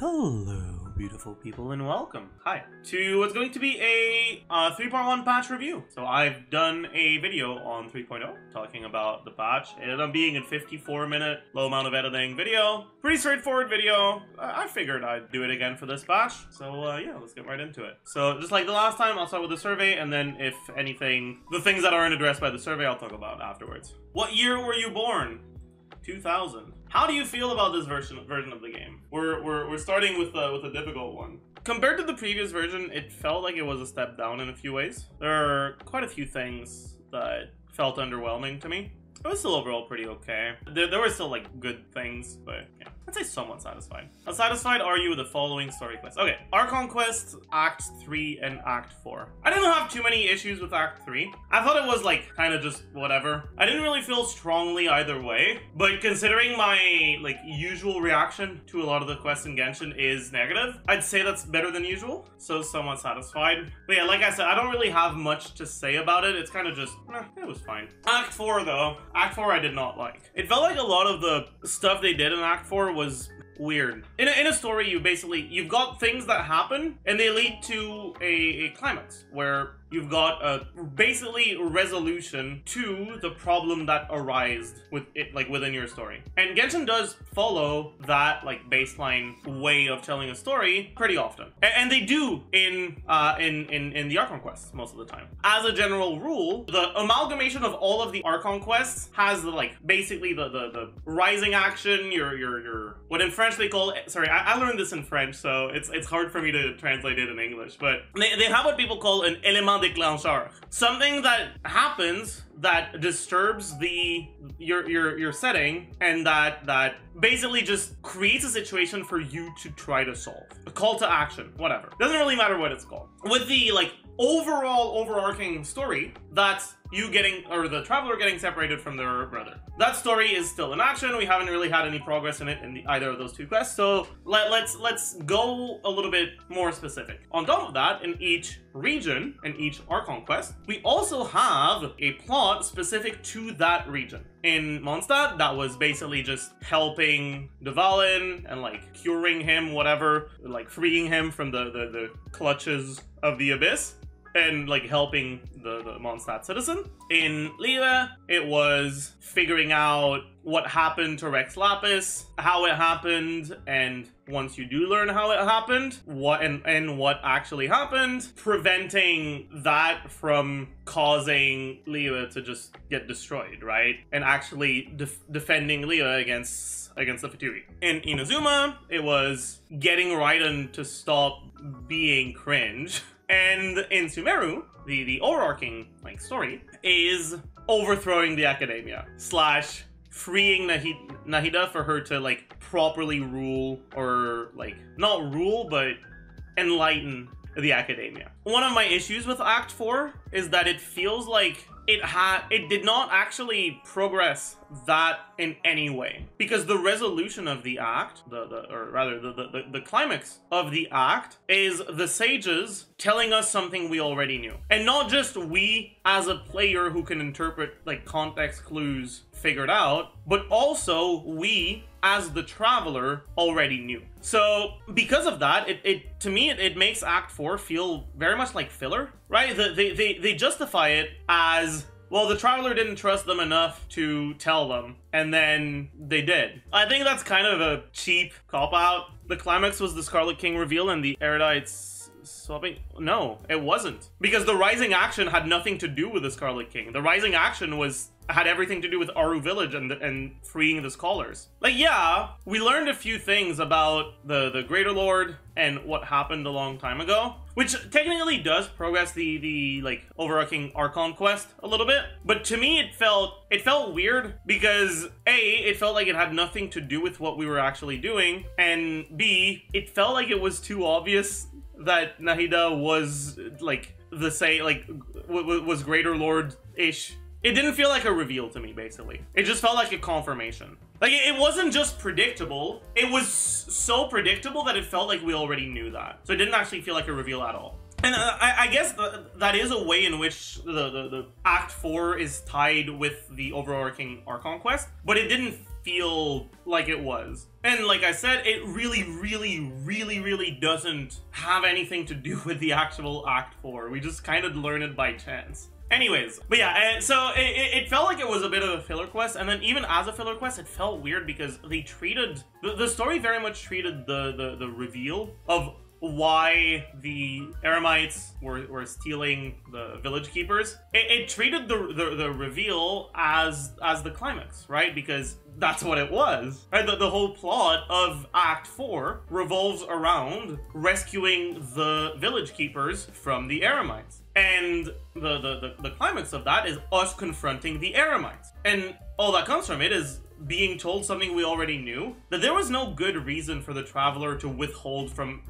Hello, beautiful people, and welcome. Hi. To what's going to be a 3.1 patch review. So I've done a video on 3.0 talking about the patch. It ended up being a 54-minute, low amount of editing video. Pretty straightforward video. I figured I'd do it again for this patch. So yeah, let's get right into it. So just like the last time, I'll start with the survey, and then if anything, the things that aren't addressed by the survey, I'll talk about afterwards. What year were you born? 2000. How do you feel about this version of the game? We're starting with a difficult one. Compared to the previous version, it felt like it was a step down in a few ways. There are quite a few things that felt underwhelming to me. It was still overall pretty okay. There were still like good things, but yeah, I'd say somewhat satisfied. How satisfied are you with the following story quests? Okay, Archon Quest, Act 3 and Act 4. I didn't have too many issues with Act 3. I thought it was like kind of just whatever. I didn't really feel strongly either way, but considering my like usual reaction to a lot of the quests in Genshin is negative, I'd say that's better than usual, so somewhat satisfied. But yeah, like I said, I don't really have much to say about it. It's kind of just, it was fine. Act 4 though. Act 4 I did not like. It felt like a lot of the stuff they did in Act 4 was weird. In a story, you've got things that happen and they lead to a climax where you've got a basically resolution to the problem that arose with it, like within your story. And Genshin does follow that like baseline way of telling a story pretty often, and they do in the Archon quests most of the time. As a general rule, the amalgamation of all of the Archon quests has the like basically the rising action. Your what in French they call. Sorry, I learned this in French, so it's hard for me to translate it in English. But they have what people call an élément déclencheur, something that happens that disturbs your setting, and that basically just creates a situation for you to try to solve. A call to action, whatever. Doesn't really matter what it's called. With the like overall overarching story, that's you getting, or the traveler getting separated from their brother. That story is still in action. We haven't really had any progress in it in either of those two quests, so let's go a little bit more specific. On top of that, in each region, in each Archon quest, we also have a plot specific to that region. In Mondstadt, that was basically just helping Dvalin and like curing him, whatever, like freeing him from the clutches of the abyss, and like helping the Mondstadt citizen. In Liyue, it was figuring out what happened to Rex Lapis, how it happened, and once you do learn how it happened, what and what actually happened, preventing that from causing Liyue to just get destroyed, right? And actually defending Liyue against the Fatui. In Inazuma, it was getting Raiden to stop being cringe. And in Sumeru, the overarching like story is overthrowing the academia / freeing Nahida for her to like properly rule, or like not rule but enlighten the academia. One of my issues with Act 4 is that it feels like it did not actually progress that in any way, because the resolution of the act, the climax of the act is the sages telling us something we already knew, and not just we as a player who can interpret like context clues figured out, but also we as the traveler already knew. So because of that, to me it makes Act 4 feel very much like filler, right? They justify it as, well, the traveler didn't trust them enough to tell them, and then they did. I think that's kind of a cheap cop-out. The climax was the Scarlet King reveal and the Erudites swapping. No, it wasn't. Because the rising action had nothing to do with the Scarlet King. The rising action had everything to do with Aru Village and freeing the scholars. Like, yeah, we learned a few things about the Greater Lord and what happened a long time ago, which technically does progress the like overarching Archon quest a little bit. But to me, it felt weird because A, it felt like it had nothing to do with what we were actually doing, and B, it felt like it was too obvious that Nahida was like was Greater Lord-ish. It didn't feel like a reveal to me, basically. It just felt like a confirmation. Like, it wasn't just predictable. It was so predictable that it felt like we already knew that. So it didn't actually feel like a reveal at all. And I guess that is a way in which the Act 4 is tied with the overarching Archon quest, but it didn't feel like it was. And like I said, it really doesn't have anything to do with the actual Act 4. We just kind of learn it by chance. Anyways, but yeah, so it felt like it was a bit of a filler quest, and then even as a filler quest, it felt weird because they treated... The story very much treated the reveal of why the Eremites were stealing the village keepers. It treated the reveal as the climax, right? Because that's what it was, right? The whole plot of Act 4 revolves around rescuing the village keepers from the Eremites. And the climax of that is us confronting the Eremites. And all that comes from it is being told something we already knew, that there was no good reason for the Traveler to withhold from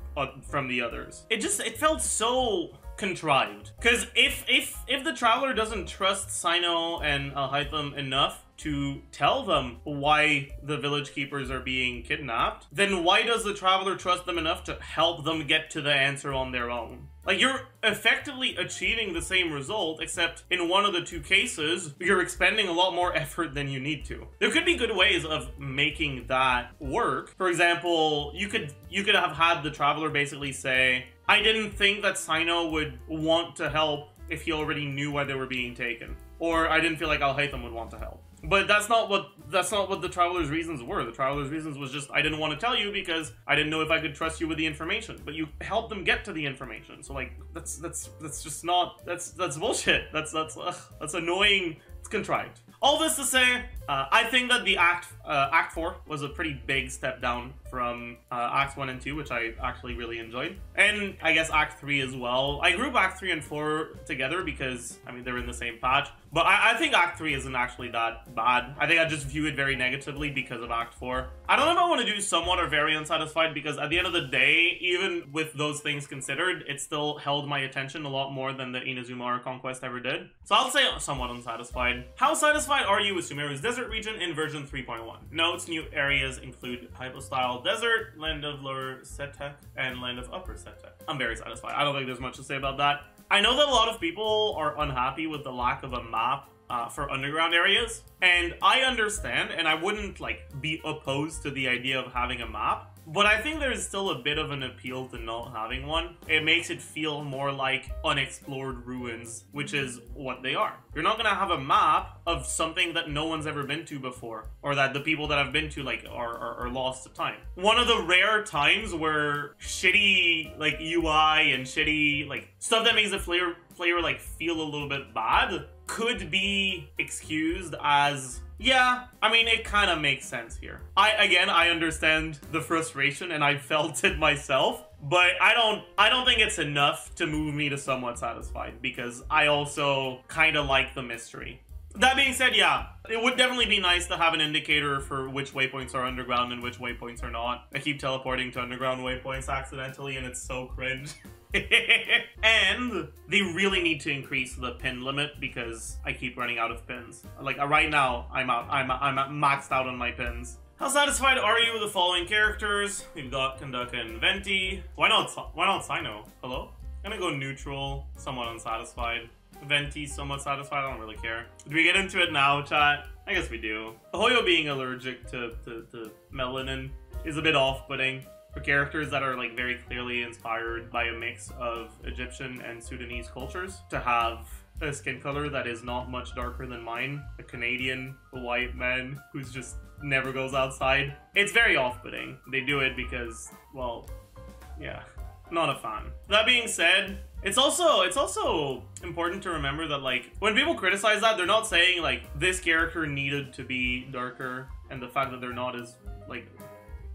the others. It felt so contrived. Because if the Traveler doesn't trust Cyno and Hytham enough to tell them why the village keepers are being kidnapped, then why does the Traveler trust them enough to help them get to the answer on their own? Like, you're effectively achieving the same result, except in one of the two cases, you're expending a lot more effort than you need to. There could be good ways of making that work. For example, you could have had the Traveler basically say, I didn't think that Cyno would want to help if he already knew why they were being taken. Or I didn't feel like Al-Haytham would want to help. But that's not what the Traveler's reasons were. The Traveler's reasons was just, I didn't want to tell you because I didn't know if I could trust you with the information. But you helped them get to the information. So like, that's just not, that's bullshit. That's annoying. It's contrived. All this to say, I think that the Act 4 was a pretty big step down from Acts 1 and 2, which I actually really enjoyed. And I guess Act 3 as well. I group Act 3 and 4 together because, I mean, they're in the same patch. But I think Act 3 isn't actually that bad. I think I just view it very negatively because of Act 4. I don't know if I want to do somewhat or very unsatisfied, because at the end of the day, even with those things considered, it still held my attention a lot more than the Inazuma Conquest ever did. So I'll say somewhat unsatisfied. How satisfied are you with Sumeru's desert region in version 3.1? Notes: new areas include Hypostyle Desert, Land of Lower Setek, and Land of Upper Setek. I'm very satisfied. I don't think there's much to say about that. I know that a lot of people are unhappy with the lack of a map for underground areas, and I understand, and I wouldn't like be opposed to the idea of having a map. But I think there's still a bit of an appeal to not having one. It makes it feel more like unexplored ruins, which is what they are. You're not gonna have a map of something that no one's ever been to before, or that the people that have been to like are lost to time. One of the rare times where shitty like UI and shitty like stuff that makes the player like feel a little bit bad could be excused as, yeah, I mean, it kind of makes sense here. I understand the frustration, and I felt it myself, but I don't think it's enough to move me to somewhat satisfied, because I also kind of like the mystery. That being said, yeah, it would definitely be nice to have an indicator for which waypoints are underground and which waypoints are not. I keep teleporting to underground waypoints accidentally, and it's so cringe. And they really need to increase the pin limit because I keep running out of pins. Like right now, I'm maxed out on my pins. How satisfied are you with the following characters? We've got Kandaka and Venti. Why not Cyno? Hello? I'm gonna go neutral, somewhat unsatisfied. Venti, somewhat satisfied. I don't really care. Do we get into it now, chat? I guess we do. Hoyo being allergic to melanin is a bit off-putting. For characters that are like very clearly inspired by a mix of Egyptian and Sudanese cultures, to have a skin color that is not much darker than mine, a Canadian white man who's just never goes outside, it's very off-putting. They do it because, well, yeah, not a fan. That being said, it's also important to remember that like when people criticize that, they're not saying like this character needed to be darker and the fact that they're not is like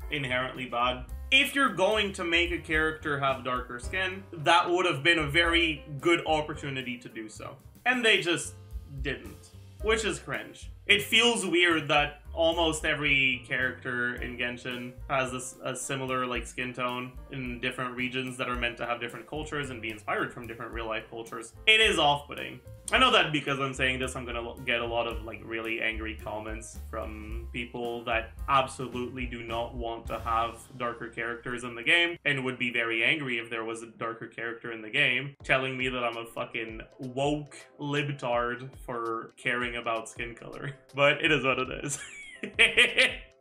inherently bad. If you're going to make a character have darker skin, that would have been a very good opportunity to do so. And they just didn't, which is cringe. It feels weird that almost every character in Genshin has a similar like skin tone in different regions that are meant to have different cultures and be inspired from different real life cultures. It is off-putting. I know that because I'm saying this, I'm gonna get a lot of like really angry comments from people that absolutely do not want to have darker characters in the game and would be very angry if there was a darker character in the game, telling me that I'm a fucking woke libtard for caring about skin color. But it is what it is.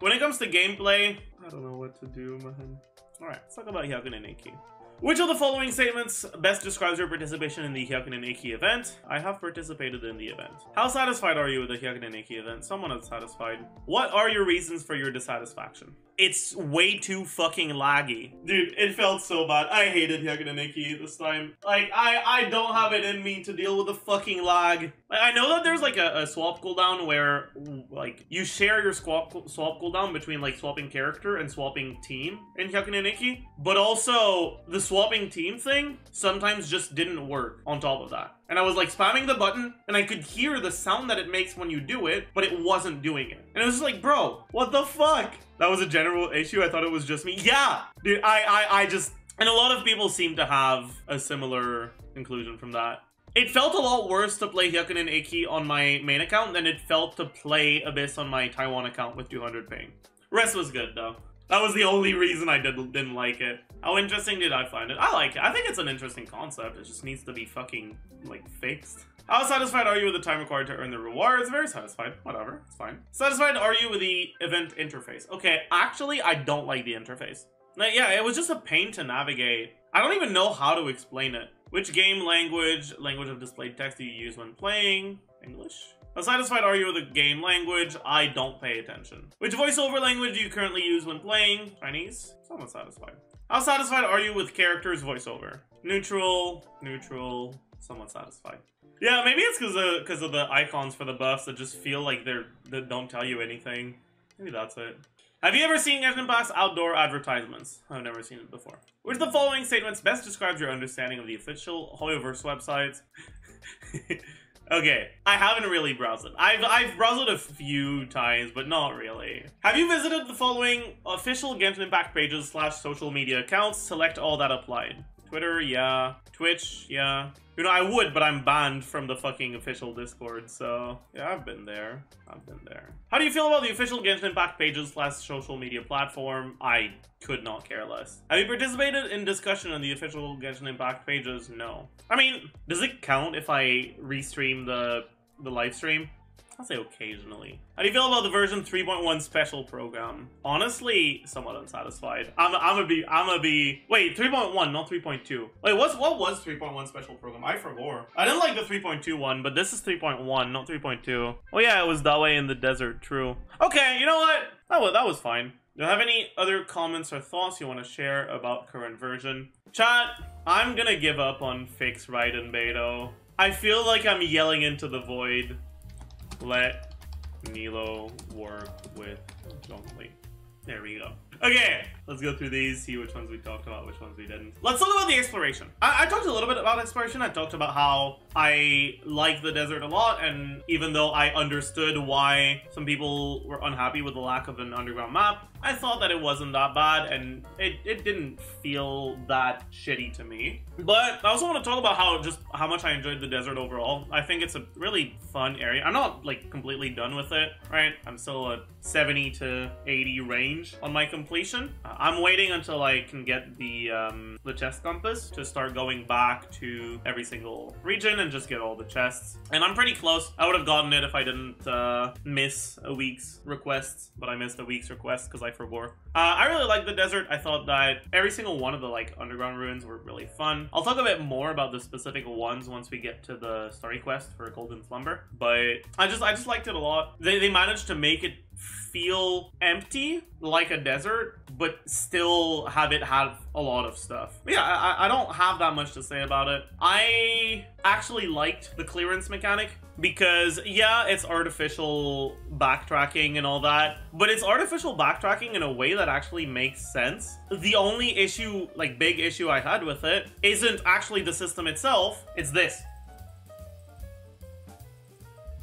When it comes to gameplay, I don't know what to do, man. Alright, let's talk about Headcanon Iki. Which of the following statements best describes your participation in the Headcanon Iki event? I have participated in the event. How satisfied are you with the Headcanon Iki event? Someone is satisfied. What are your reasons for your dissatisfaction? It's way too fucking laggy. Dude, it felt so bad. I hated Headcanon Iki this time. Like, I don't have it in me to deal with the fucking lag. Like, I know that there's like a swap cooldown where, like, you share your swap cooldown between, like, swapping character and swapping team in Headcanon Iki. But also, the swapping team thing sometimes just didn't work on top of that. And I was like spamming the button and I could hear the sound that it makes when you do it, but it wasn't doing it. And it was just like, bro, what the fuck? That was a general issue. I thought it was just me. Yeah, dude, I just, and a lot of people seem to have a similar conclusion from that. It felt a lot worse to play Headcanon Iki on my main account than it felt to play Abyss on my Taiwan account with 200 ping. Rest was good though. That was the only reason I didn't like it. How interesting did I find it? I like it. I think it's an interesting concept. It just needs to be fucking, like, fixed. How satisfied are you with the time required to earn the rewards? Very satisfied. Whatever. It's fine. Satisfied are you with the event interface? Okay, actually, I don't like the interface. Like, yeah, it was just a pain to navigate. I don't even know how to explain it. Which game language of displayed text do you use when playing? English? How satisfied are you with the game language? I don't pay attention. Which voiceover language do you currently use when playing? Chinese? Somewhat satisfied. How satisfied are you with characters voiceover? Neutral, somewhat satisfied. Yeah, maybe it's because of the icons for the buffs that just feel like they don't tell you anything. Maybe that's it. Have you ever seen Genshin Impact's outdoor advertisements? I've never seen it before. Which of the following statements best describes your understanding of the official Hoyoverse websites? Okay, I haven't really browsed it. I've browsed it a few times, but not really. Have you visited the following official Genshin Impact pages / social media accounts? Select all that applied. Twitter, yeah. Twitch, yeah. You know, I would, but I'm banned from the fucking official Discord, so... Yeah, I've been there. How do you feel about the official Genshin Impact pages / social media platform? I could not care less. Have you participated in discussion on the official Genshin Impact pages? No. I mean, does it count if I restream the live stream? I'll say occasionally. How do you feel about the version 3.1 special program? Honestly, somewhat unsatisfied. I'm gonna be. Wait, 3.1, not 3.2. Wait, what was 3.1 special program? I forgot. I didn't like the 3.2 one, but this is 3.1, not 3.2. Oh yeah, it was that way in the desert. True. Okay, you know what? That was fine. Do you have any other comments or thoughts you want to share about current version? Chat, I'm gonna give up on fix Raiden Beidou. I feel like I'm yelling into the void. Let Nilou work with Zhongli. There we go. Okay, let's go through these, see which ones we talked about, which ones we didn't. Let's talk about the exploration. I talked a little bit about exploration. I talked about how I like the desert a lot, and even though I understood why some people were unhappy with the lack of an underground map, I thought that it wasn't that bad, and it didn't feel that shitty to me. But I also want to talk about how much I enjoyed the desert overall. I think it's a really fun area. I'm not, like, completely done with it, right? I'm still at 70 to 80 range on my completion. I'm waiting until I can get the chest compass to start going back to every single region and just get all the chests. And I'm pretty close. I would have gotten it if I didn't miss a week's requests, but I missed a week's request because I forgot. I really like the desert. I thought that every single one of the, like, underground ruins were really fun. I'll talk a bit more about the specific ones once we get to the story quest for Golden Slumber, but I just liked it a lot. They managed to make it feel empty like a desert, but still have it have a lot of stuff. But yeah, I don't have that much to say about it. I actually liked the clearance mechanic because, yeah, it's artificial backtracking and all that, but it's artificial backtracking in a way that actually makes sense. The only issue, like, big issue I had with it isn't actually the system itself, it's this.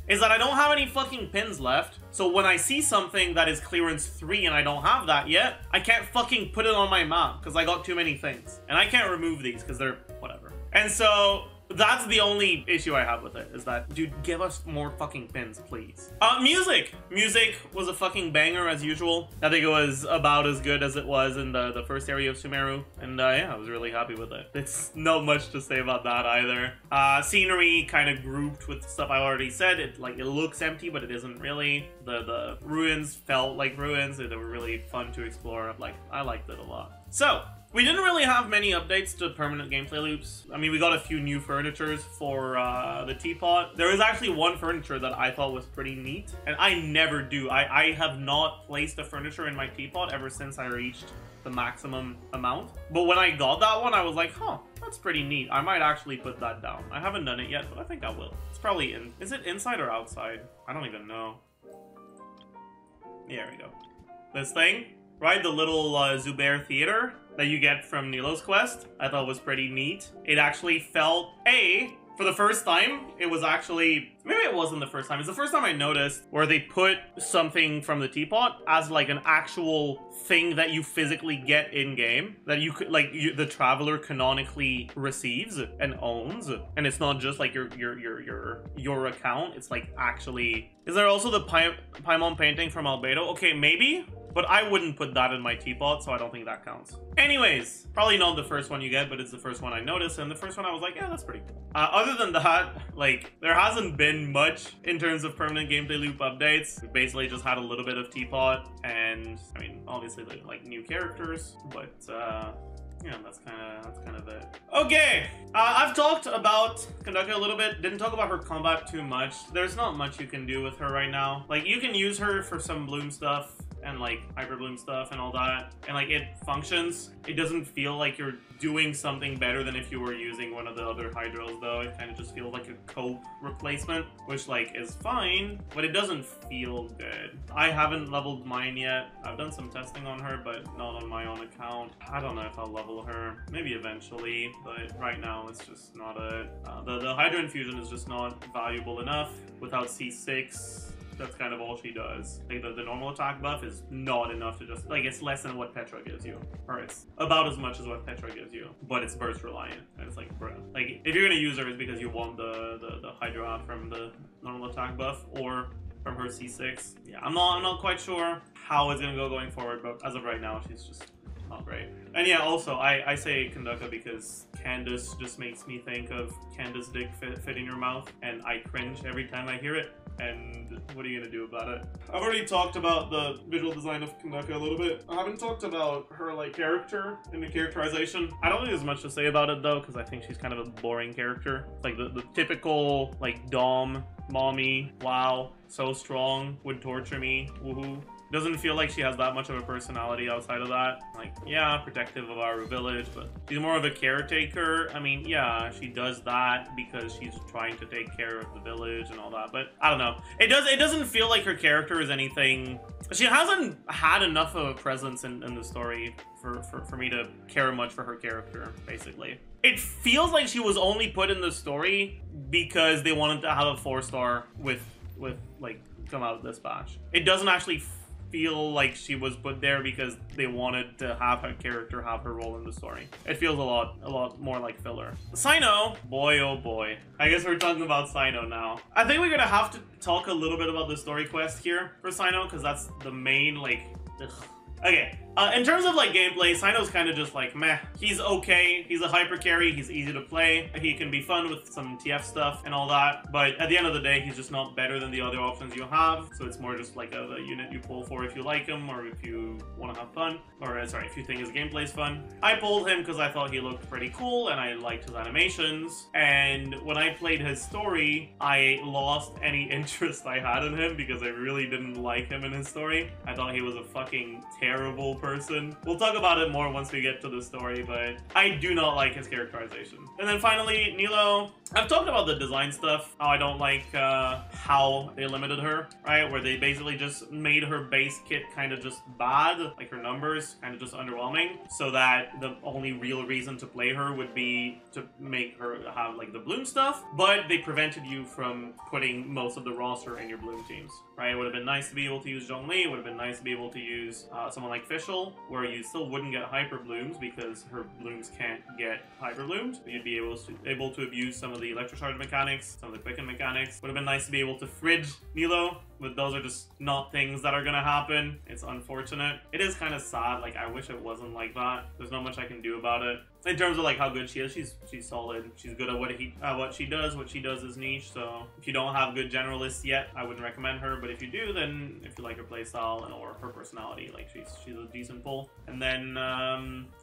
Is that I don't have any fucking pins left, so when I see something that is clearance 3 and I don't have that yet, I can't fucking put it on my map because I got too many things. And I can't remove these because they're whatever. And so That's the only issue I have with it, is that, dude, give us more fucking pins, please. Music! Music was a fucking banger as usual. I think it was about as good as it was in the first area of Sumeru. And yeah, I was really happy with it. It's not much to say about that either. Scenery kind of grouped with stuff I already said. It looks empty, but it isn't really. The ruins felt like ruins. They were really fun to explore. I liked it a lot. So, we didn't really have many updates to permanent gameplay loops. I mean, we got a few new furnitures for the teapot. There was actually one furniture that I thought was pretty neat, and I never do. I have not placed a furniture in my teapot ever since I reached the maximum amount. But when I got that one, I was like, huh, that's pretty neat. I might actually put that down. I haven't done it yet, but I think I will. It's probably in... Is it inside or outside? I don't even know. There we go. This thing, right? The little Zubair theater that you get from Nilou's quest, I thought was pretty neat. It actually felt, for the first time, it was actually, maybe it wasn't the first time, it's the first time I noticed where they put something from the teapot as like an actual thing that you physically get in-game, that you could, like, the traveler canonically receives and owns, and it's not just like your account, it's like actually... Is there also the Paimon painting from Albedo? Okay, maybe, but I wouldn't put that in my teapot, so I don't think that counts. Anyways, probably not the first one you get, but it's the first one I noticed, and the first one I was like, yeah, that's pretty cool. Other than that, like, there hasn't been much in terms of permanent gameplay loop updates. We basically just had a little bit of teapot, and, I mean, obviously, like, new characters, but, yeah, that's kind of it. Okay, I've talked about Kandaka a little bit. Didn't talk about her combat too much. There's not much you can do with her right now. Like, you can use her for some bloom stuff and like hyper bloom stuff and all that, and like it functions. It doesn't feel like you're doing something better than if you were using one of the other hydros, though. It kind of just feels like a cope replacement, which like is fine, but it doesn't feel good. I haven't leveled mine yet. I've done some testing on her, but not on my own account. I don't know if I'll level her. Maybe eventually, but right now it's just not a... the Hydro Infusion is just not valuable enough. Without C6, that's kind of all she does. Like the normal attack buff is not enough to just, like, it's less than what Petra gives you. Or it's about as much as what Petra gives you, but it's burst reliant. And it's like, bro. Like, if you're gonna use her, it's because you want the Hydro out from the normal attack buff or from her C6. Yeah, I'm not quite sure how it's gonna go going forward, but as of right now, she's just not great. And yeah, also, I say Kandaka because Candace just makes me think of Candace dick fit in your mouth, and I cringe every time I hear it. And what are you gonna do about it? I've already talked about the visual design of Kandaka a little bit. I haven't talked about her like character and the characterization. I don't think there's much to say about it though, because I think she's kind of a boring character. It's like the typical like dom, mommy, wow, so strong, would torture me, woohoo. Doesn't feel like she has that much of a personality outside of that. Like, yeah, protective of our village, but she's more of a caretaker. I mean, yeah, she does that because she's trying to take care of the village and all that, but I don't know. It doesn't feel like her character is anything... She hasn't had enough of a presence in the story for me to care much for her character, basically. It feels like she was only put in the story because they wanted to have a 4-star with like, come out this batch. It doesn't actually feel like she was put there because they wanted to have her character have her role in the story. It feels a lot more like filler. Cyno, boy oh boy. I guess we're talking about Cyno now. I think we're gonna have to talk a little bit about the story quest here for Cyno, because that's the main, like, ugh. Okay, in terms of like gameplay, Cyno's kind of just like meh. He's okay, he's a hyper carry, he's easy to play, he can be fun with some TF stuff and all that, but at the end of the day, he's just not better than the other options you have, so it's more just like a unit you pull for if you like him, or if you want to have fun, or sorry, if you think his gameplay is fun. I pulled him because I thought he looked pretty cool, and I liked his animations, and when I played his story, I lost any interest I had in him because I really didn't like him in his story. I thought he was a fucking terrible person. We'll talk about it more once we get to the story, but I do not like his characterization. And then finally, Nilou. I've talked about the design stuff, how I don't like how they limited her, right? Where they basically just made her base kit kind of just bad, like her numbers kind of just underwhelming, so that the only real reason to play her would be to make her have like the bloom stuff, but they prevented you from putting most of the roster in your bloom teams, right? It would have been nice to be able to use Zhongli, it would have been nice to be able to use someone like Fischl potential where you still wouldn't get hyper blooms because her blooms can't get hyper bloomed. You'd be able to abuse some of the electrocharge mechanics, some of the quicken mechanics. Would have been nice to be able to fridge Nilou, but those are just not things that are gonna happen. It's unfortunate. It is kind of sad. Like, I wish it wasn't like that. There's not much I can do about it. In terms of like how good she is, she's solid. She's good at what she does. What she does is niche. So if you don't have good generalists yet, I wouldn't recommend her. But if you do, then if you like her playstyle and or her personality, like she's a decent pull. And then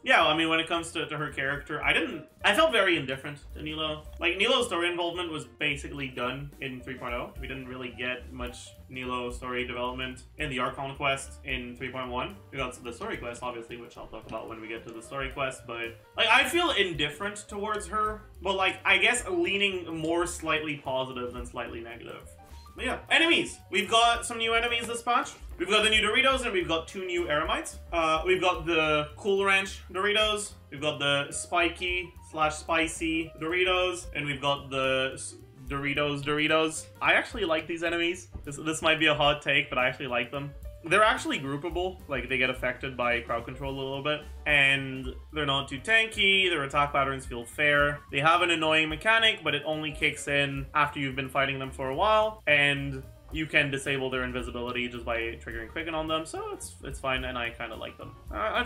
yeah, I mean, when it comes to her character, I felt very indifferent to Nilou. Like, Nilou's story involvement was basically done in 3.0. We didn't really get much Nilou story development in the Archon quest in 3.1. We got the story quest, obviously, which I'll talk about when we get to the story quest, but like, I feel indifferent towards her, but like, I guess leaning more slightly positive than slightly negative. But yeah, enemies. We've got some new enemies this patch. We've got the new Doritos, and we've got 2 new Eremites. We've got the Cool Ranch Doritos. We've got the spiky / spicy Doritos, and we've got the Doritos. I actually like these enemies. This might be a hot take, but I actually like them. They're actually groupable, like they get affected by crowd control a little bit, and they're not too tanky, their attack patterns feel fair. They have an annoying mechanic, but it only kicks in after you've been fighting them for a while, and you can disable their invisibility just by triggering Quicken on them, so it's fine, and I kind of like them. I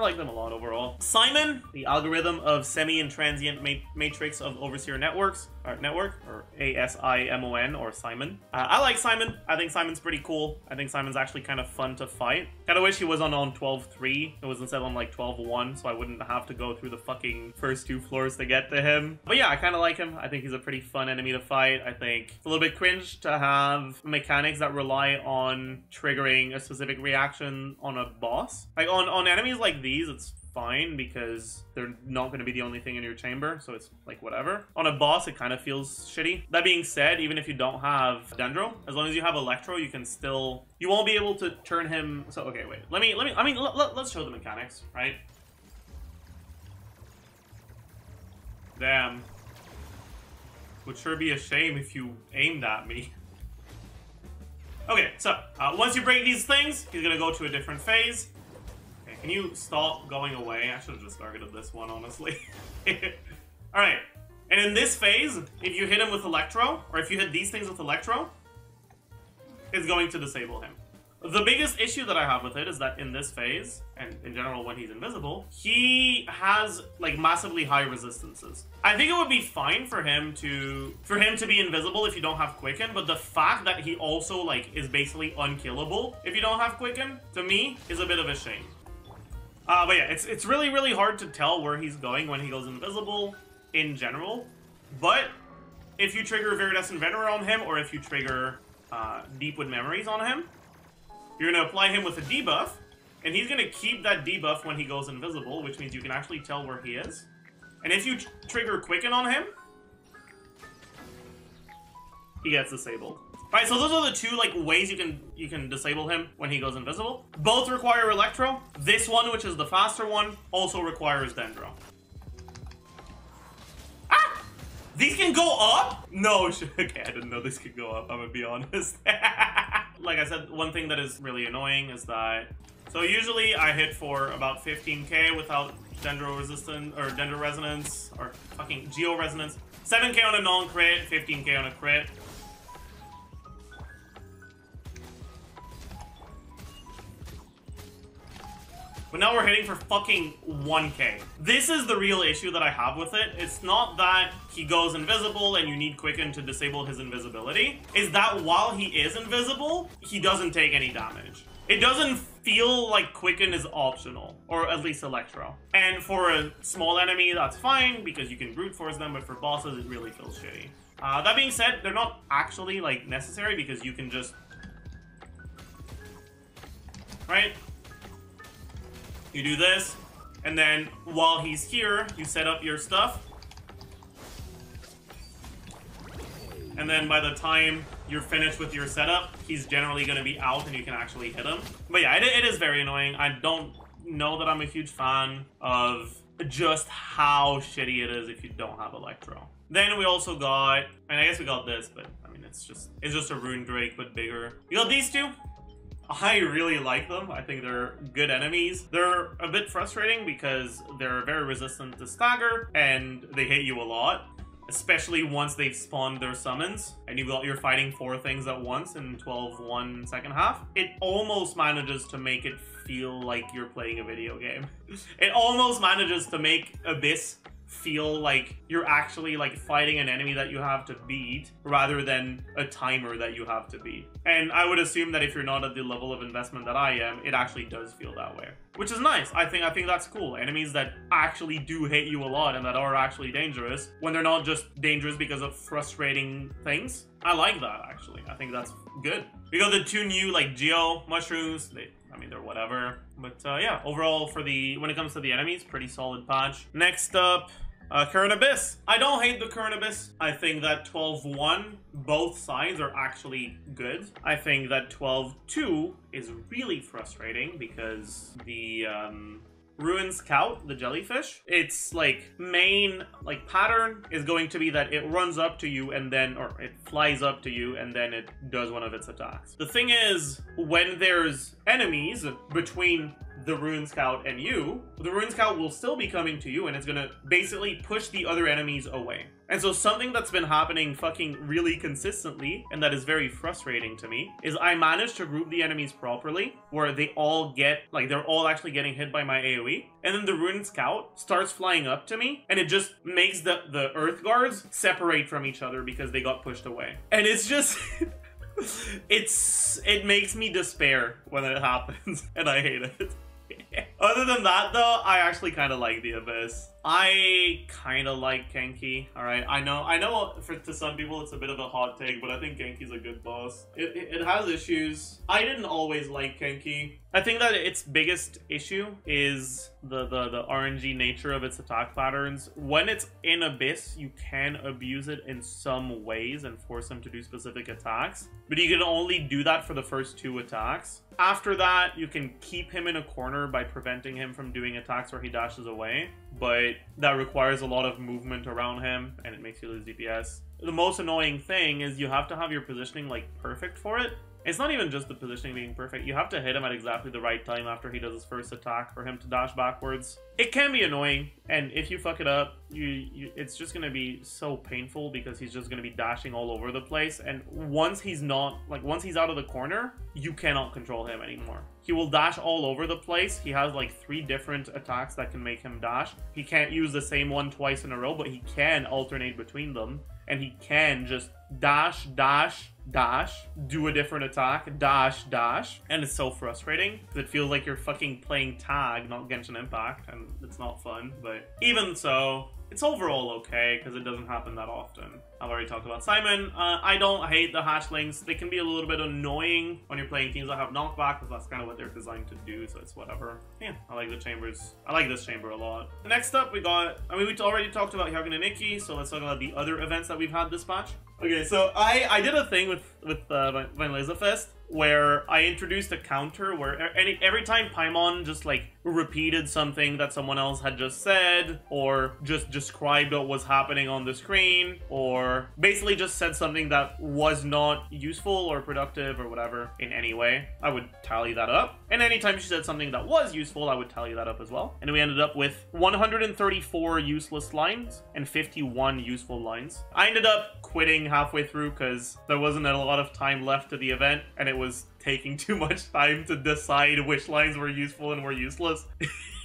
like them a lot overall. Simon, the algorithm of semi and transient matrix of overseer networks, or ASIMON, or Simon. I like Simon. I think Simon's pretty cool. I think Simon's actually kind of fun to fight. Kind of wish he was on 12.3. It was instead on like 12.1, so I wouldn't have to go through the fucking first 2 floors to get to him. But yeah, I kind of like him. I think he's a pretty fun enemy to fight. I think it's a little bit cringe to have mechanics that rely on triggering a specific reaction on a boss. Like on enemies like these, it's fine because they're not going to be the only thing in your chamber, so it's like whatever. On a boss, it kind of feels shitty. That being said, even if you don't have Dendro, as long as you have Electro, you can still, you won't be able to turn him. So okay, wait, let's show the mechanics, right? Damn, would sure be a shame if you aimed at me. Okay, so once you break these things, he's gonna go to a different phase. Can you stop going away? I should have just targeted this one, honestly. Alright. And in this phase, if you hit him with Electro, or if you hit these things with Electro, it's going to disable him. The biggest issue that I have with it is that in this phase, and in general when he's invisible, he has like massively high resistances. I think it would be fine for him to be invisible if you don't have Quicken, but the fact that he also like is basically unkillable if you don't have Quicken, to me, is a bit of a shame. But yeah, it's really, really hard to tell where he's going when he goes invisible in general. But if you trigger Viridescent Venerer on him, or if you trigger Deepwood Memories on him, you're going to apply him with a debuff, and he's going to keep that debuff when he goes invisible, which means you can actually tell where he is. And if you trigger Quicken on him, he gets disabled. Right, so those are the 2 like ways you can disable him when he goes invisible. Both require Electro. This one, which is the faster one, also requires Dendro. Ah! These can go up? No, okay, I didn't know this could go up, I'm gonna be honest. Like I said, one thing that is really annoying is that, so usually I hit for about 15k without Dendro Resistance, or Dendro Resonance, or fucking Geo Resonance. 7k on a non-crit, 15k on a crit. But now we're hitting for fucking 1k. This is the real issue that I have with it. It's not that he goes invisible and you need Quicken to disable his invisibility. It's that while he is invisible, he doesn't take any damage. It doesn't feel like Quicken is optional, or at least Electro. And for a small enemy, that's fine, because you can brute force them, but for bosses, it really feels shitty. That being said, they're not actually like necessary, because you can just... Right? You do this, and then while he's here, you set up your stuff. And then by the time you're finished with your setup, he's generally going to be out and you can actually hit him. But yeah, it is very annoying. I don't know that I'm a huge fan of just how shitty it is if you don't have Electro. Then we also got, I guess we got this, but I mean, it's just a Rune Drake, but bigger. We got these 2. I really like them. I think they're good enemies. They're a bit frustrating because they're very resistant to stagger and they hit you a lot. Especially once they've spawned their summons and you're fighting 4 things at once in 12-1 second half. It almost manages to make it feel like you're playing a video game. It almost manages to make Abyss feel like you're actually like fighting an enemy that you have to beat rather than a timer that you have to beat. And I would assume that if you're not at the level of investment that I am, it actually does feel that way, which is nice. I think that's cool. Enemies that actually do hit you a lot and that are actually dangerous when they're not just dangerous because of frustrating things. I like that, actually. I think that's good. We got the 2 new like Geo mushrooms. I mean, they're whatever. But yeah, overall when it comes to the enemies, pretty solid patch. Next up, Current Abyss. I don't hate the Current Abyss. I think that 12-1, both sides are actually good. I think that 12-2 is really frustrating because the Ruin Scout, the jellyfish, its like main like pattern is going to be that it runs up to you and then, or it flies up to you and then it does one of its attacks. The thing is, when there's enemies between the Ruin Scout and you, the Ruin Scout will still be coming to you and it's gonna basically push the other enemies away. And so something that's been happening fucking really consistently, and that is very frustrating to me, is I managed to group the enemies properly, where they all get, like, they're all actually getting hit by my AoE, and then the Ruin Scout starts flying up to me, and it just makes the Earth Guards separate from each other because they got pushed away. And it's just... it makes me despair when it happens, and I hate it. Other than that, though, I actually kind of like the Abyss. I kind of like Genki. All right, I know. To some people, it's a bit of a hot take, but I think Genki's a good boss. It has issues. I didn't always like Genki. I think that its biggest issue is the RNG nature of its attack patterns. When it's in Abyss, you can abuse it in some ways and force him to do specific attacks, but you can only do that for the first 2 attacks. After that, you can keep him in a corner by preventing him from doing attacks where he dashes away, but that requires a lot of movement around him and it makes you lose DPS. The most annoying thing is you have to have your positioning like perfect for it. It's not even just the positioning being perfect. You have to hit him at exactly the right time after he does his first attack for him to dash backwards. It can be annoying, and if you fuck it up, it's just gonna be so painful because he's just gonna be dashing all over the place. And once he's out of the corner, you cannot control him anymore. He will dash all over the place. He has like 3 different attacks that can make him dash. He can't use the same one twice in a row, but he can alternate between them. And he can just dash, dash, dash, do a different attack, dash, dash. And it's so frustrating because it feels like you're fucking playing tag, not Genshin Impact, and it's not fun. But even so, it's overall okay because it doesn't happen that often. I've already talked about Simon. I don't hate the hatchlings. They can be a little bit annoying when you're playing teams that have knockback because that's kind of what they're designed to do, so it's whatever. Yeah, I like the chambers. I like this chamber a lot. Next up, we got... I mean, we already talked about Hyagen and Nikki, so let's talk about the other events that we've had this patch. Okay, so I did a thing with Vinleza Fest where I introduced a counter where every time Paimon just like repeated something that someone else had just said, or just described what was happening on the screen, or basically just said something that was not useful or productive or whatever in any way, I would tally that up. And anytime she said something that was useful, I would tally that up as well. And we ended up with 134 useless lines and 51 useful lines. I ended up quitting halfway through because there wasn't a lot of time left to the event, and it was taking too much time to decide which lines were useful and were useless.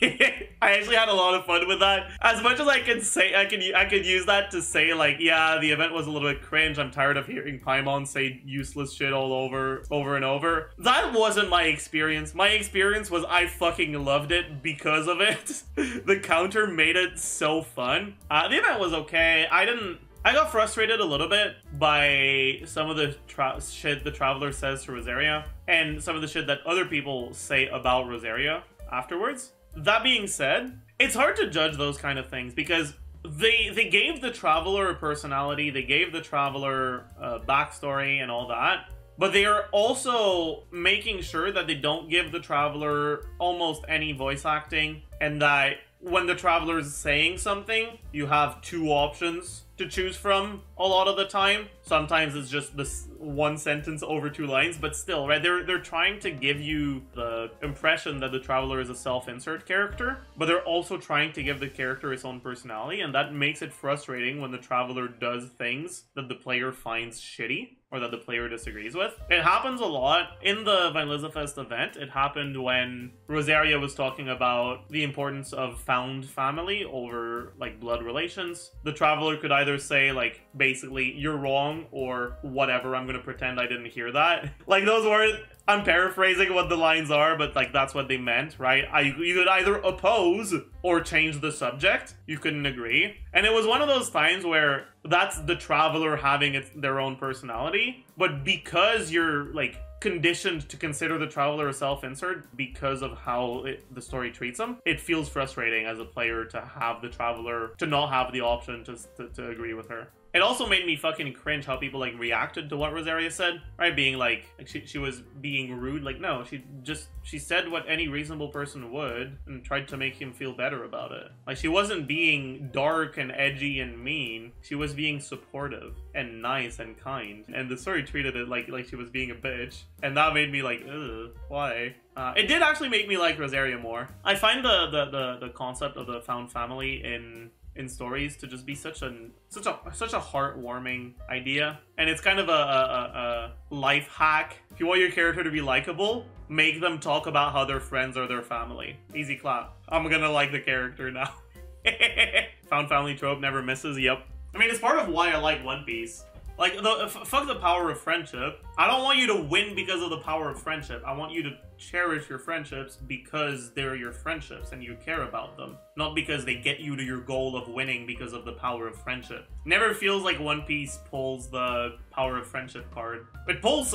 I actually had a lot of fun with that. As much as I can say, I could use that to say like, yeah, the event was a little bit cringe. I'm tired of hearing Paimon say useless shit all over and over. That wasn't my experience. My experience was I fucking loved it because of it. The counter made it so fun. The event was okay. I got frustrated a little bit by some of the shit the Traveler says to Rosaria, and some of the shit that other people say about Rosaria afterwards. That being said, it's hard to judge those kind of things because they gave the Traveler a personality, they gave the Traveler a backstory and all that, but they are also making sure that they don't give the Traveler almost any voice acting, and that when the Traveler is saying something, you have 2 options to choose from a lot of the time. Sometimes it's just this one sentence over 2 lines, but still, right? They're trying to give you the impression that the Traveler is a self-insert character, but they're also trying to give the character its own personality, and that makes it frustrating when the Traveler does things that the player finds shitty or that the player disagrees with. It happens a lot. In the Vinylizafest event, it happened when Rosaria was talking about the importance of found family over, like, blood relations. The Traveler could either say, like, basically, you're wrong, or whatever, I'm gonna pretend I didn't hear that. Like, those words, I'm paraphrasing what the lines are, but, like, that's what they meant, right? You could either oppose or change the subject. You couldn't agree. And it was one of those times where that's the Traveler having their own personality, but because you're, like, conditioned to consider the Traveler a self-insert because of how the story treats them, it feels frustrating as a player to have the Traveler, to not have the option to agree with her. It also made me fucking cringe how people, like, reacted to what Rosaria said, right? Being like she was being rude. Like, no, she said what any reasonable person would and tried to make him feel better about it. Like, she wasn't being dark and edgy and mean. She was being supportive and nice and kind. And the story treated it like she was being a bitch. And that made me like, ugh, why? It did actually make me like Rosaria more. I find the concept of the found family in stories to just be such a heartwarming idea, and it's kind of a life hack. If you want your character to be likable, make them talk about how their friends are their family. Easy clap. I'm gonna like the character now. Found family trope never misses. Yep. I mean, it's part of why I like One Piece. Like, fuck the power of friendship. I don't want you to win because of the power of friendship. I want you to cherish your friendships because they're your friendships and you care about them. Not because they get you to your goal of winning because of the power of friendship. Never feels like One Piece pulls the power of friendship card. It pulls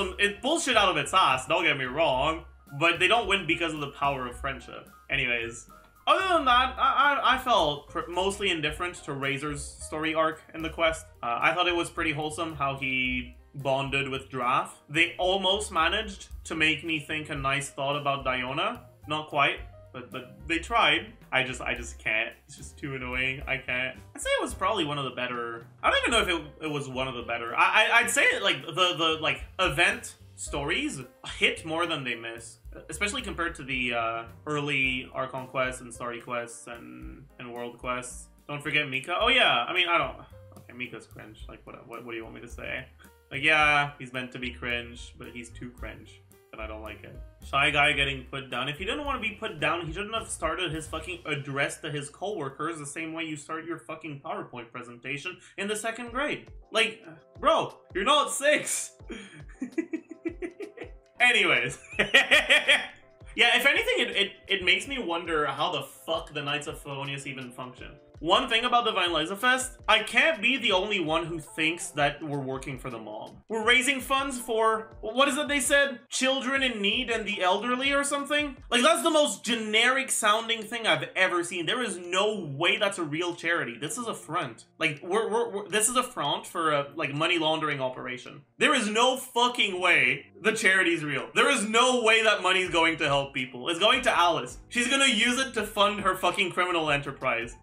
shit out of its ass, don't get me wrong. But they don't win because of the power of friendship. Anyways. Other than that, I felt mostly indifferent to Razor's story arc in the quest. I thought it was pretty wholesome how he bonded with Draff. They almost managed to make me think a nice thought about Diona. Not quite, but they tried. I just can't. It's just too annoying. I can't. I'd say it was probably one of the better. I don't even know if it was one of the better. I'd say it, like the like event stories hit more than they miss. Especially compared to the early Archon quests and story quests and world quests. Don't forget Mika. Oh yeah, I mean, I don't... Okay, Mika's cringe. Like, what do you want me to say? Like, yeah, he's meant to be cringe, but he's too cringe. And I don't like it. Shy guy getting put down. If he didn't want to be put down, he shouldn't have started his fucking address to his coworkers the same way you start your fucking PowerPoint presentation in the 2nd grade. Like, bro, you're not 6. Anyways. Yeah, if anything, it makes me wonder how the fuck the Knights of Favonius even function. One thing about the Vinylizafest, I can't be the only one who thinks that we're working for the mob. We're raising funds for, what is it they said? Children in need and the elderly or something? Like, that's the most generic sounding thing I've ever seen. There is no way that's a real charity. This is a front. Like, this is a front for a, like, money laundering operation. There is no fucking way the charity's real. There is no way that money's going to help people. It's going to Alice. She's gonna use it to fund her fucking criminal enterprise.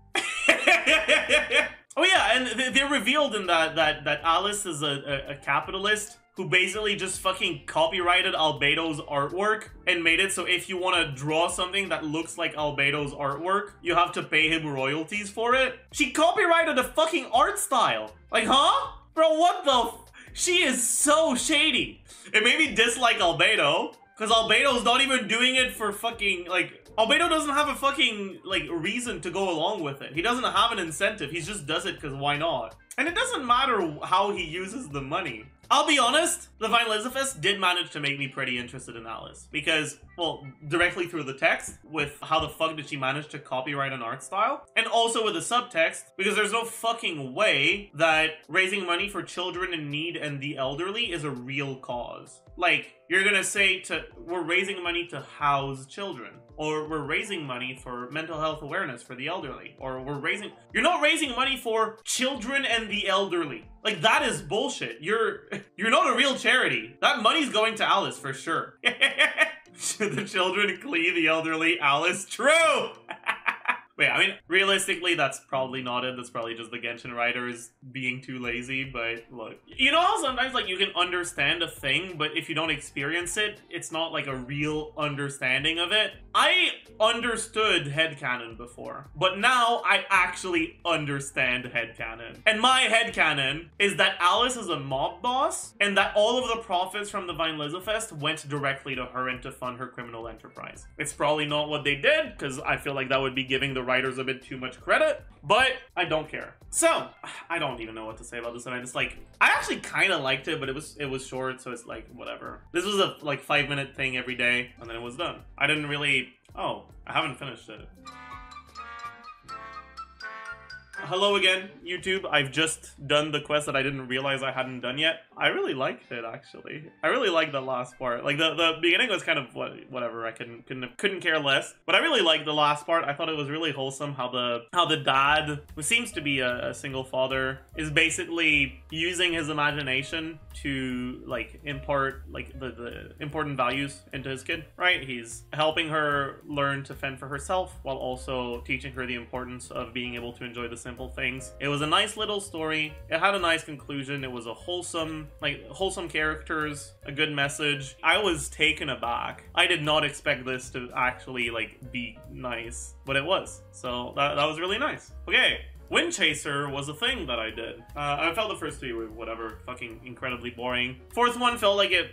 Oh yeah, and they revealed in that Alice is a capitalist who basically just fucking copyrighted Albedo's artwork and made it so if you want to draw something that looks like Albedo's artwork, you have to pay him royalties for it. She copyrighted a fucking art style. Like, huh? Bro, what the she is so shady. It made me dislike Albedo, because Albedo's not even doing it for fucking, like, Albedo doesn't have a fucking, like, reason to go along with it. He doesn't have an incentive. He just does it because why not? And it doesn't matter how he uses the money. I'll be honest, the Vinylizafest did manage to make me pretty interested in Alice. Because, well, directly through the text, with how the fuck did she manage to copyright an art style? And also with the subtext, because there's no fucking way that raising money for children in need and the elderly is a real cause. Like, you're gonna say we're raising money to house children. Or we're raising money for mental health awareness for the elderly. Or you're not raising money for children and the elderly. Like, that is bullshit. You're not a real charity. That money's going to Alice for sure. The children, Clee, the elderly, Alice. True! Wait, I mean, realistically, that's probably not it. That's probably just the Genshin writers being too lazy, but look. You know how sometimes, like, you can understand a thing, but if you don't experience it, it's not, like, a real understanding of it? I understood headcanon before, but now I actually understand headcanon. And my headcanon is that Alice is a mob boss, and that all of the profits from the Vine Lizafest went directly to her and to fund her criminal enterprise. It's probably not what they did, because I feel like that would be giving the writers a bit too much credit, but I don't care. So, I don't even know what to say about this event. It's like, I actually kind of liked it, but it was short, so it's like, whatever. This was a, like, 5-minute thing every day, and then it was done. I didn't really... Oh, I haven't finished it. Hello again, YouTube. I've just done the quest that I didn't realize I hadn't done yet. I really liked it, actually. I really liked the last part. Like, the beginning was kind of whatever. I couldn't care less. But I really liked the last part. I thought it was really wholesome how the dad, who seems to be a single father, is basically using his imagination to, like, impart, like, the important values into his kid, right? He's helping her learn to fend for herself while also teaching her the importance of being able to enjoy the simple things. It was a nice little story. It had a nice conclusion. It was a wholesome characters, a good message. I was taken aback. I did not expect this to actually, like, be nice, but it was. So that was really nice. Okay. Wind Chaser was a thing that I did. I felt the first 3 were whatever, fucking incredibly boring. Fourth one felt like it,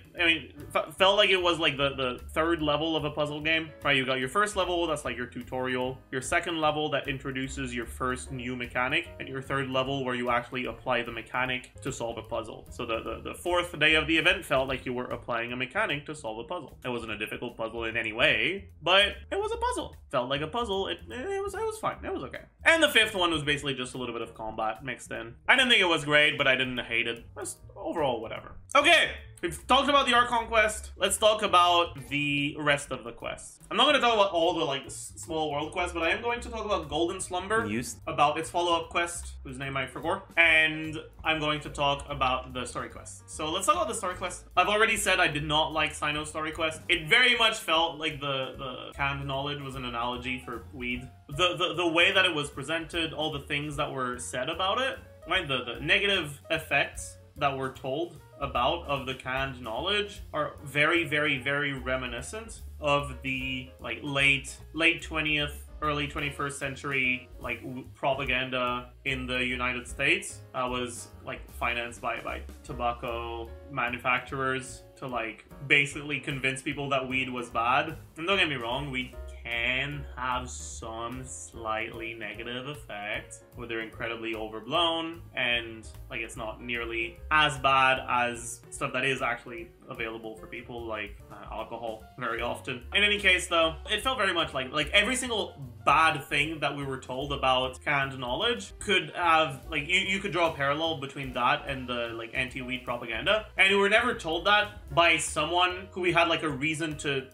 felt like it was like the 3rd level of a puzzle game, right? You got your first level, that's like your tutorial. Your second level that introduces your first new mechanic, and your 3rd level where you actually apply the mechanic to solve a puzzle. So the 4th day of the event felt like you were applying a mechanic to solve a puzzle. It wasn't a difficult puzzle in any way, but it was a puzzle. Felt like a puzzle. It was fine. It was okay. And the 5th one was basically just a little bit of combat mixed in. I didn't think it was great, but I didn't hate it. Just overall, whatever. Okay, we've talked about the Archon quest. Let's talk about the rest of the quests. I'm not going to talk about all the, like, small world quests, but I am going to talk about Golden Slumber, about its follow-up quest, whose name I forgot, and I'm going to talk about the story quest. So let's talk about the story quest. I've already said I did not like Cyno's story quest. It very much felt like the canned knowledge was an analogy for weed. The way that it was presented, all the things that were said about it, right? The negative effects that were told about of the canned knowledge are very, very, very reminiscent of the, like, late 20th, early 21st century, like, propaganda in the United States that was, like, financed by tobacco manufacturers to, like, basically convince people that weed was bad. And don't get me wrong, weed can have some slightly negative effects, where they're incredibly overblown and, like, it's not nearly as bad as stuff that is actually available for people, like alcohol, very often. In any case, though, it felt very much like every single bad thing that we were told about canned knowledge could have, like, you could draw a parallel between that and the, like, anti-weed propaganda, and we were never told that by someone who we had, like, a reason to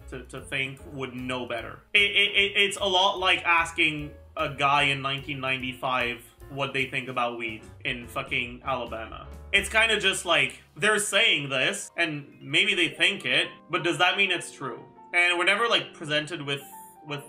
think would know better. It's a lot like asking a guy in 1995 what they think about weed in fucking Alabama. It's kind of just like, they're saying this, and maybe they think it, but does that mean it's true? And we're never, like, presented with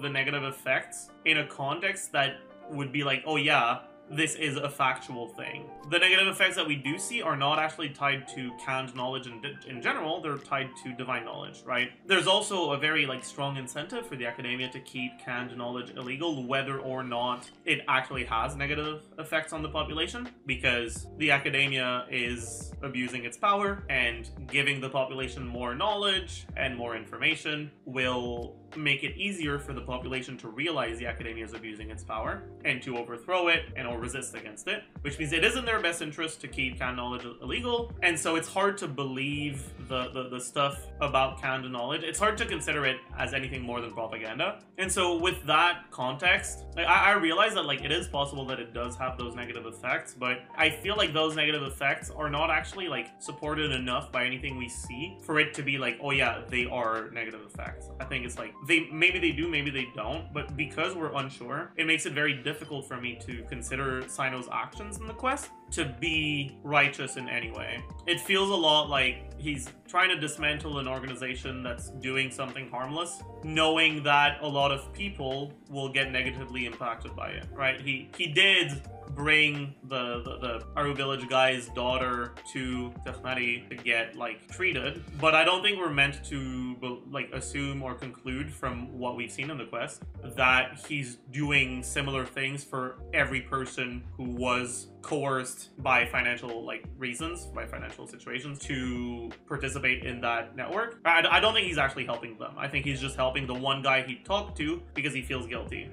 the negative effects in a context that would be like, oh yeah, this is a factual thing. The negative effects that we do see are not actually tied to canned knowledge in general, they're tied to divine knowledge, right? There's also a very, like, strong incentive for the academia to keep canned knowledge illegal, whether or not it actually has negative effects on the population, because the academia is abusing its power, and giving the population more knowledge and more information will make it easier for the population to realize the academia is abusing its power and to overthrow it and or resist against it, which means it is in their best interest to keep canned knowledge illegal. And so it's hard to believe the stuff about canned knowledge. It's hard to consider it as anything more than propaganda. And so with that context, like, I realize that, like, it is possible that it does have those negative effects, but I feel like those negative effects are not actually, like, supported enough by anything we see for it to be like, oh yeah, they are negative effects. I think it's like, maybe they do, maybe they don't, but because we're unsure, it makes it very difficult for me to consider Cyno's actions in the quest. to be righteous in any way. It feels a lot like he's trying to dismantle an organization that's doing something harmless, knowing that a lot of people will get negatively impacted by it, right? He did bring the Aru village guy's daughter to Technari to get like treated, but I don't think we're meant to like assume or conclude from what we've seen in the quest that he's doing similar things for every person who was coerced by financial like reasons, by financial situations, to participate in that network. I don't think he's actually helping them. I think he's just helping the one guy he talked to because he feels guilty.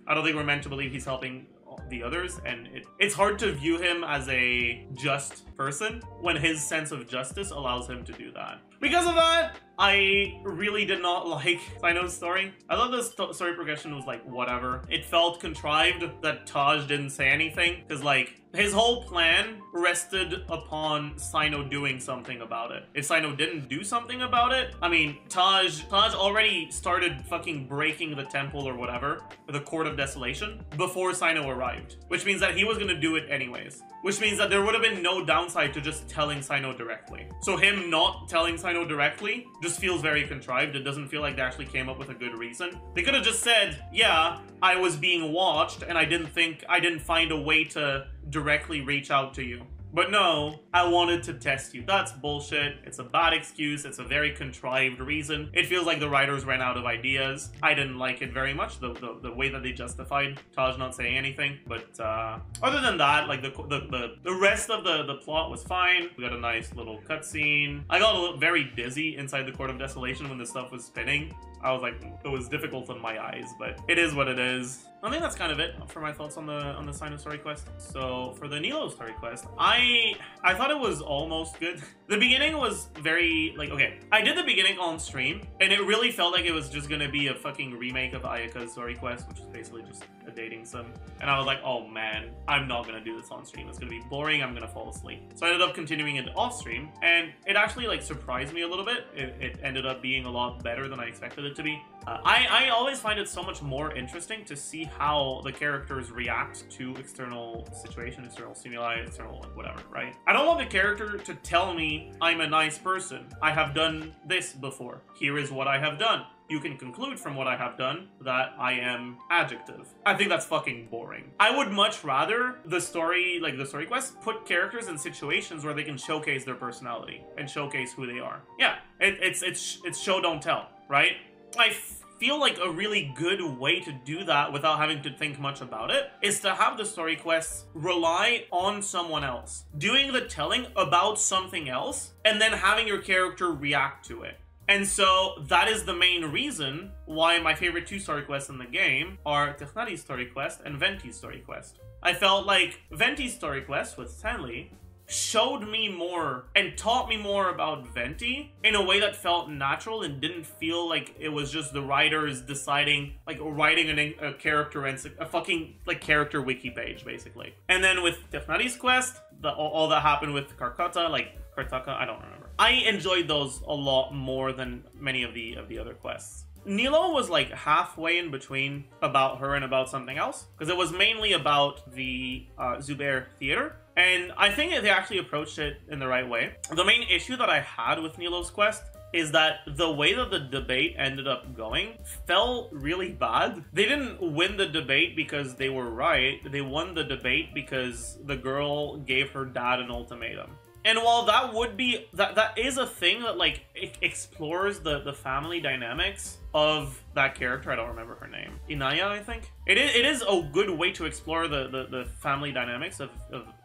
I don't think we're meant to believe he's helping the others, and it's hard to view him as a just person when his sense of justice allows him to do that. Because of that, I really did not like Cyno's story. I thought the story progression was like whatever. It felt contrived that Taj didn't say anything, because like his whole plan rested upon Cyno doing something about it. If Cyno didn't do something about it, I mean, Taj already started fucking breaking the temple or whatever, the Court of Desolation, before Cyno arrived, which means that he was gonna do it anyways. Which means that there would have been no downside to just telling Cyno directly. So him not telling Cyno directly just feels very contrived. It doesn't feel like they actually came up with a good reason. They could have just said, yeah, I was being watched and I didn't find a way to directly reach out to you. But no, I wanted to test you. That's bullshit. It's a bad excuse. It's a very contrived reason. It feels like the writers ran out of ideas. I didn't like it very much, the way that they justified Taj not saying anything. But other than that, like the rest of the plot was fine. We got a nice little cutscene. I got very dizzy inside the Court of Desolation when this stuff was spinning. I was like, it was difficult on my eyes, but it is what it is. I think that's kind of it for my thoughts on the Cyno story quest. So for the Nilou story quest, I thought it was almost good. The beginning was very like, okay, I did the beginning on stream and it really felt like it was just gonna be a fucking remake of Ayaka's story quest, which is basically just a dating sim. And I was like, oh man, I'm not gonna do this on stream. It's gonna be boring. I'm gonna fall asleep. So I ended up continuing it off stream, and it actually like surprised me a little bit. It ended up being a lot better than I expected it to be. I always find it so much more interesting to see how the characters react to external situations, external stimuli, external whatever, right? I don't want the character to tell me I'm a nice person. I have done this before. Here is what I have done. You can conclude from what I have done that I am adjective. I think that's fucking boring. I would much rather the story, like the story quest, put characters in situations where they can showcase their personality and showcase who they are. Yeah, it's show don't tell, right? I feel like a really good way to do that without having to think much about it is to have the story quests rely on someone else doing the telling about something else and then having your character react to it. And so that is the main reason why my favorite two story quests in the game are Technari's story quest and Venti's story quest. I felt like Venti's story quest with Stanley showed me more and taught me more about Venti in a way that felt natural and didn't feel like it was just the writers deciding, like writing a character and a fucking like character wiki page basically. And then with Technari's quest, all that happened with Karkata, like Kartaka, I don't remember. I enjoyed those a lot more than many of the other quests. Nilou was like halfway in between about her and about something else, because it was mainly about the Zubair theater, and I think they actually approached it in the right way. The main issue that I had with Nilou's quest is that the way that the debate ended up going felt really bad. They didn't win the debate because they were right, they won the debate because the girl gave her dad an ultimatum. And while that would be, that is a thing that like explores the family dynamics of that character. I don't remember her name. Inaya, I think. It is a good way to explore the family dynamics of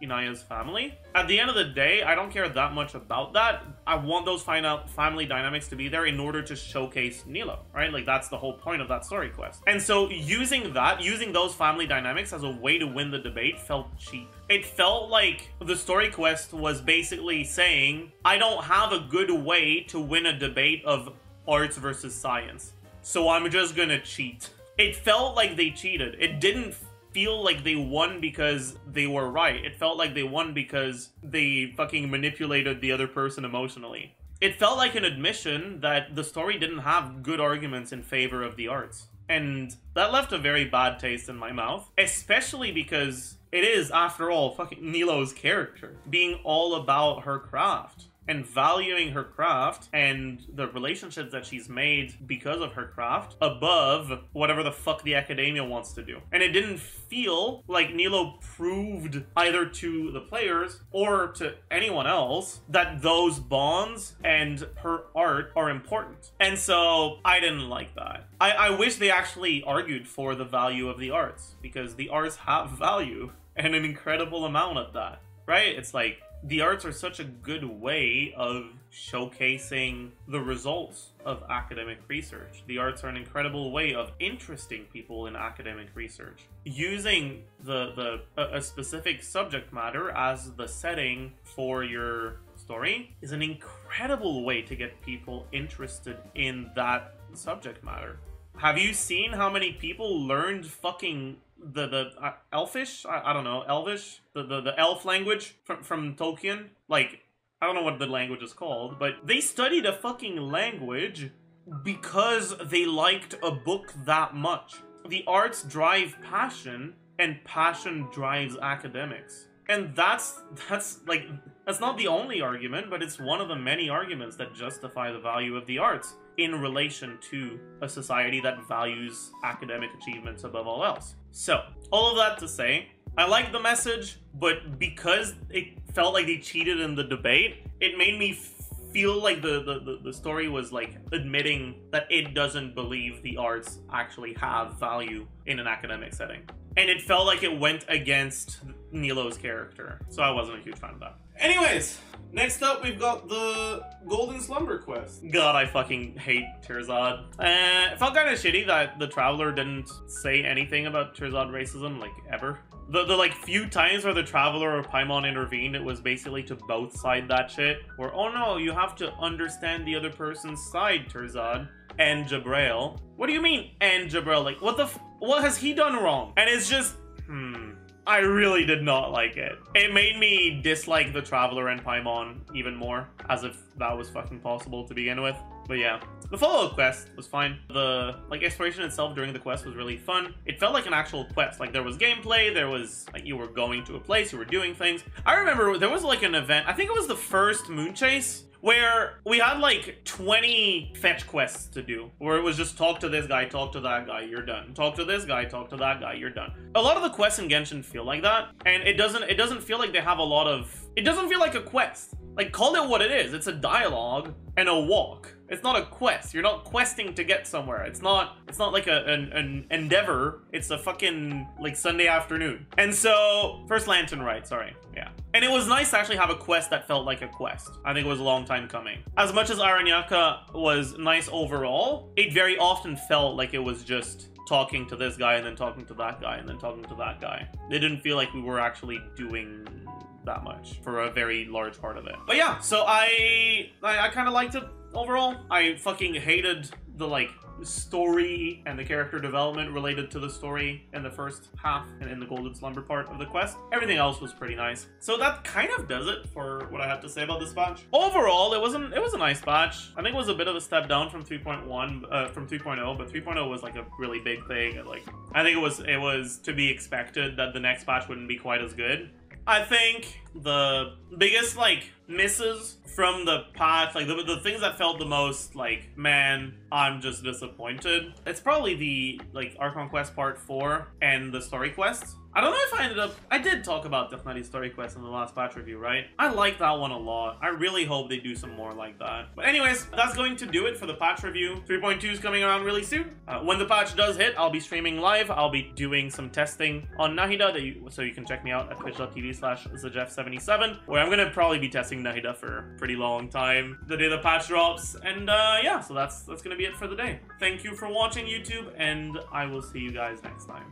Inaya's family. At the end of the day, I don't care that much about that. I want those family dynamics to be there in order to showcase Nilou, right? Like that's the whole point of that story quest. And so using those family dynamics as a way to win the debate felt cheap. It felt like the story quest was basically saying, I don't have a good way to win a debate of arts versus science, so I'm just gonna cheat. It felt like they cheated. It didn't feel like they won because they were right. It felt like they won because they fucking manipulated the other person emotionally. It felt like an admission that the story didn't have good arguments in favor of the arts. And that left a very bad taste in my mouth, especially because it is, after all, fucking Nilou's character being all about her craft and valuing her craft and the relationships that she's made because of her craft above whatever the fuck the academia wants to do. And it didn't feel like Nilou proved either to the players or to anyone else that those bonds and her art are important. And so I didn't like that. I wish they actually argued for the value of the arts, because the arts have value and an incredible amount of that, right? It's like, the arts are such a good way of showcasing the results of academic research. The arts are an incredible way of interesting people in academic research. Using a specific subject matter as the setting for your story is an incredible way to get people interested in that subject matter. Have you seen how many people learned fucking the Elfish? I don't know, Elvish? The elf language from Tolkien? Like, I don't know what the language is called, but they studied a fucking language because they liked a book that much. The arts drive passion, and passion drives academics. And that's not the only argument, but it's one of the many arguments that justify the value of the arts in relation to a society that values academic achievements above all else. So, all of that to say, I like the message, but because it felt like they cheated in the debate, it made me feel like the story was like admitting that it doesn't believe the arts actually have value in an academic setting. And it felt like it went against Nilou's character. So I wasn't a huge fan of that. Anyways, next up we've got the Golden Slumber quest. God, I fucking hate Tirzad. It felt kind of shitty that the Traveler didn't say anything about Tirzad racism, like, ever. The like few times where the Traveler or Paimon intervened, it was basically to both side that shit. Where, oh no, you have to understand the other person's side, Tirzad. And Jabrail. What do you mean, and Jabrail? Like, what has he done wrong? And it's just, I really did not like it. It made me dislike the Traveler and Paimon even more, as if that was fucking possible to begin with. But yeah, the follow-up quest was fine. The exploration itself during the quest was really fun. It felt like an actual quest. Like, there was gameplay, there was like, you were going to a place, you were doing things. I remember there was like an event, I think it was the first Moon Chase, where we had like 20 fetch quests to do, where it was just talk to this guy, talk to that guy, you're done. Talk to this guy, talk to that guy, you're done. A lot of the quests in Genshin feel like that, and it doesn't feel like they have a lot of, it doesn't feel like a quest. Like, call it what it is. It's a dialogue and a walk. It's not a quest. You're not questing to get somewhere. It's not like an endeavor. It's a fucking, like, Sunday afternoon. And so, first Lantern Rite, sorry. Yeah. And it was nice to actually have a quest that felt like a quest. I think it was a long time coming. As much as Aranyaka was nice overall, it very often felt like it was just talking to this guy and then talking to that guy and then talking to that guy. It didn't feel like we were actually doing that much for a very large part of it. But yeah, so I kind of liked it overall. I fucking hated the like story and the character development related to the story in the first half and in the Golden Slumber part of the quest. Everything else was pretty nice. So that kind of does it for what I have to say about this patch. Overall, it was a nice patch. I think it was a bit of a step down from 3.1, from 3.0, but 3.0 was like a really big thing. And like, I think it was to be expected that the next patch wouldn't be quite as good. I think the biggest, like, misses from the patch, like, the things that felt the most, like, man, I'm just disappointed. It's probably the, like, Archon Quest Part 4 and the story quests. I don't know if I did talk about Definitely Story Quest in the last patch review, right? I like that one a lot. I really hope they do some more like that. But anyways, that's going to do it for the patch review. 3.2 is coming around really soon. When the patch does hit, I'll be streaming live. I'll be doing some testing on Nahida, so you can check me out at twitch.tv/Zajeff77, where I'm going to probably be testing Nahida for a pretty long time the day the patch drops. And yeah, so that's going to be it for the day. Thank you for watching, YouTube, and I will see you guys next time.